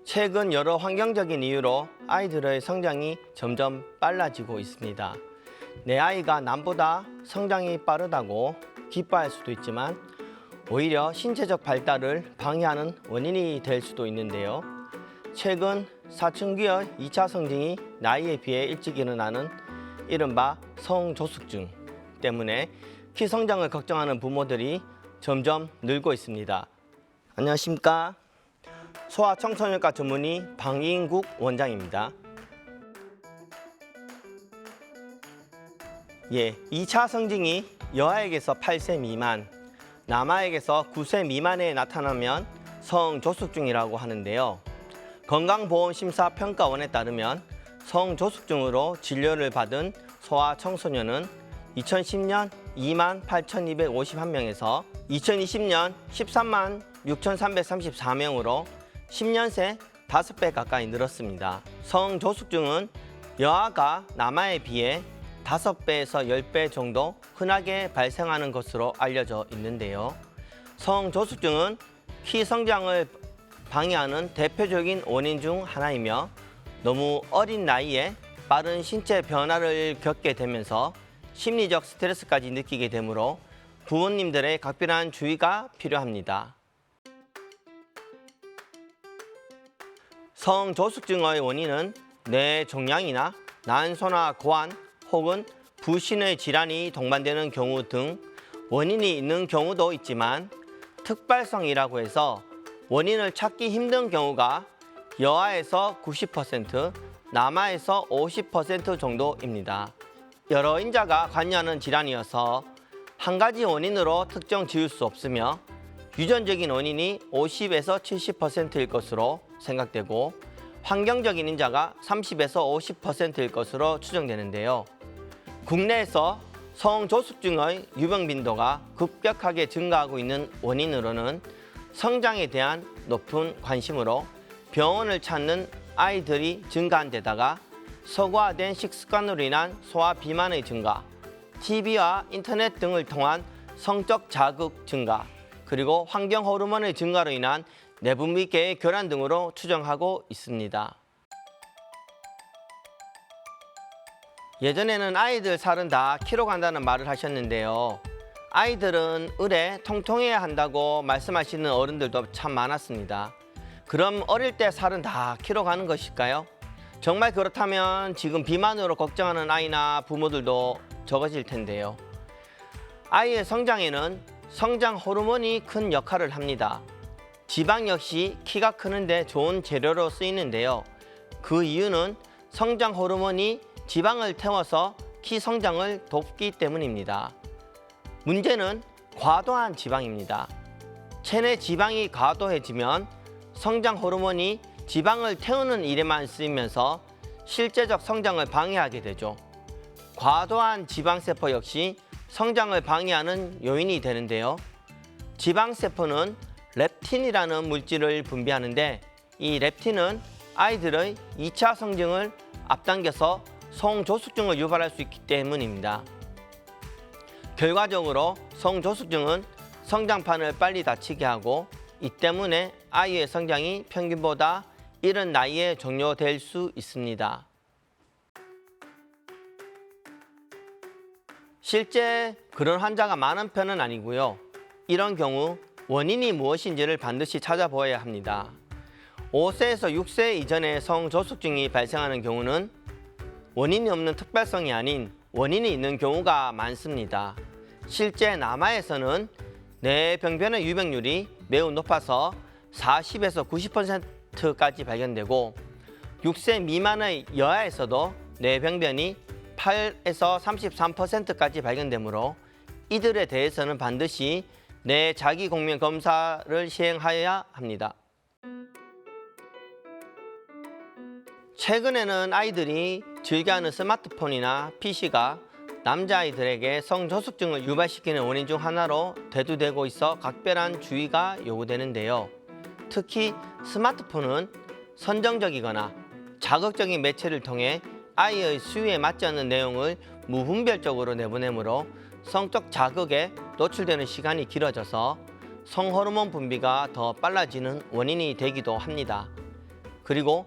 최근 여러 환경적인 이유로 아이들의 성장이 점점 빨라지고 있습니다. 내 아이가 남보다 성장이 빠르다고 기뻐할 수도 있지만 오히려 신체적 발달을 방해하는 원인이 될 수도 있는데요. 최근 사춘기의 2차 성징이 나이에 비해 일찍 일어나는 이른바 성조숙증 때문에 키 성장을 걱정하는 부모들이 점점 늘고 있습니다. 안녕하십니까? 소아청소년과 전문의 방인국 원장입니다. 2차 성징이 여아에게서 8세 미만, 남아에게서 9세 미만에 나타나면 성조숙증이라고 하는데요. 건강보험심사평가원에 따르면 성조숙증으로 진료를 받은 소아청소년은 2010년 28,251명에서 2020년 13만 6,334명으로 10년 새 5배 가까이 늘었습니다. 성조숙증은 여아가 남아에 비해 5배에서 10배 정도 흔하게 발생하는 것으로 알려져 있는데요. 성조숙증은 키 성장을 방해하는 대표적인 원인 중 하나이며 너무 어린 나이에 빠른 신체 변화를 겪게 되면서 심리적 스트레스까지 느끼게 되므로 부모님들의 각별한 주의가 필요합니다. 성조숙증의 원인은 뇌 종양이나 난소나 고환 혹은 부신의 질환이 동반되는 경우 등 원인이 있는 경우도 있지만 특발성이라고 해서 원인을 찾기 힘든 경우가 여아에서 90%, 남아에서 50% 정도입니다. 여러 인자가 관여하는 질환이어서 한 가지 원인으로 특정 지을 수 없으며 유전적인 원인이 50에서 70%일 것으로 생각되고 환경적인 인자가 30에서 50%일 것으로 추정되는데요. 국내에서 성조숙증의 유병 빈도가 급격하게 증가하고 있는 원인으로는 성장에 대한 높은 관심으로 병원을 찾는 아이들이 증가한 데다가 서구화된 식습관으로 인한 소아 비만의 증가, TV와 인터넷 등을 통한 성적 자극 증가, 그리고 환경 호르몬의 증가로 인한 내분비계의 교란 등으로 추정하고 있습니다. 예전에는 아이들 살은 다 키로 간다는 말을 하셨는데요. 아이들은 을에 통통해야 한다고 말씀하시는 어른들도 참 많았습니다. 그럼 어릴 때 살은 다 키로 가는 것일까요? 정말 그렇다면 지금 비만으로 걱정하는 아이나 부모들도 적어질 텐데요. 아이의 성장에는 성장 호르몬이 큰 역할을 합니다. 지방 역시 키가 크는데 좋은 재료로 쓰이는데요. 그 이유는 성장 호르몬이 지방을 태워서 키 성장을 돕기 때문입니다. 문제는 과도한 지방입니다. 체내 지방이 과도해지면 성장 호르몬이 지방을 태우는 일에만 쓰이면서 실제적 성장을 방해하게 되죠. 과도한 지방세포 역시 성장을 방해하는 요인이 되는데요. 지방세포는 렙틴이라는 물질을 분비하는데 이 렙틴은 아이들의 2차 성징을 앞당겨서 성조숙증을 유발할 수 있기 때문입니다. 결과적으로 성조숙증은 성장판을 빨리 닫히게 하고 이 때문에 아이의 성장이 평균보다 이른 나이에 종료될 수 있습니다. 실제 그런 환자가 많은 편은 아니고요. 이런 경우 원인이 무엇인지를 반드시 찾아보아야 합니다. 5세에서 6세 이전에 성조숙증이 발생하는 경우는 원인이 없는 특별성이 아닌 원인이 있는 경우가 많습니다. 실제 남아에서는 뇌병변의 유병률이 매우 높아서 40에서 90%까지 발견되고 6세 미만의 여아에서도 뇌병변이 8에서 33%까지 발견되므로 이들에 대해서는 반드시 뇌 자기공명 검사를 시행하여야 합니다. 최근에는 아이들이 즐겨하는 스마트폰이나 PC가 남자아이들에게 성조숙증을 유발시키는 원인 중 하나로 대두되고 있어 각별한 주의가 요구되는데요. 특히 스마트폰은 선정적이거나 자극적인 매체를 통해 아이의 수유에 맞지 않는 내용을 무분별적으로 내보내므로 성적 자극에 노출되는 시간이 길어져서 성호르몬 분비가 더 빨라지는 원인이 되기도 합니다. 그리고